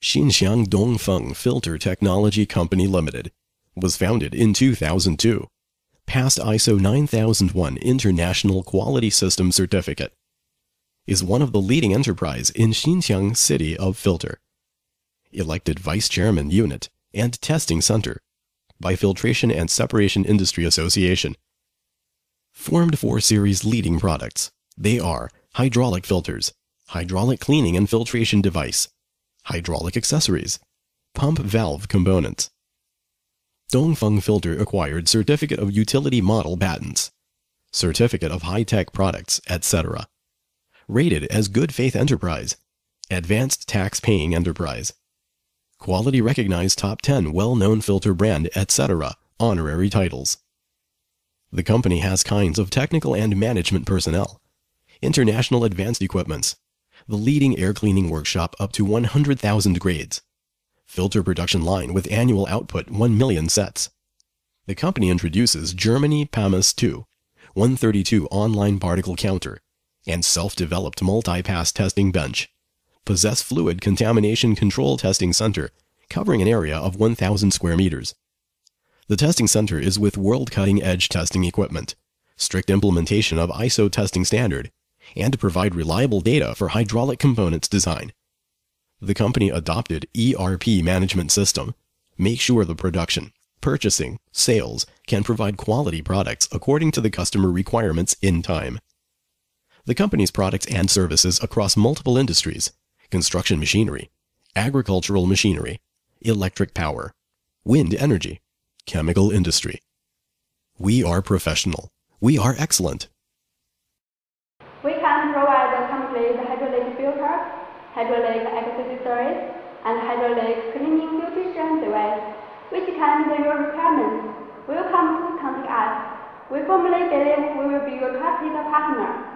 Xinjiang Dongfeng Filter Technology Company Limited was founded in 2002, passed ISO 9001 International Quality System Certificate, is one of the leading enterprise in Xinjiang City of Filter, elected Vice Chairman Unit and Testing Center by Filtration and Separation Industry Association. Formed 4 series leading products. They are hydraulic filters, hydraulic cleaning and filtration device, hydraulic accessories, pump valve components. Dongfeng Filter acquired Certificate of Utility Model Patents, Certificate of High-Tech Products, etc. Rated as Good Faith Enterprise, Advanced Tax Paying Enterprise. Quality recognized top 10 well-known filter brand, etc. Honorary titles. The company has kinds of technical and management personnel, international advanced equipments, the leading air cleaning workshop up to 100,000 grades, filter production line with annual output 1 million sets. The company introduces Germany PAMAS 2, 132 online particle counter, and self-developed multi-pass testing bench. Possess fluid contamination control testing center covering an area of 1,000 square meters. The testing center is with world cutting-edge testing equipment, strict implementation of ISO testing standard, and provide reliable data for hydraulic components design. The company adopted ERP management system. Make sure the production, purchasing, sales can provide quality products according to the customer requirements in time. The company's products and services across multiple industries: construction machinery, agricultural machinery, electric power, wind energy, chemical industry. We are professional. We are excellent. We can provide the complete hydraulic filter, hydraulic accessories, and hydraulic cleaning filtration device, which can meet your requirements. Welcome to contact us. We firmly believe we will be your trusted partner.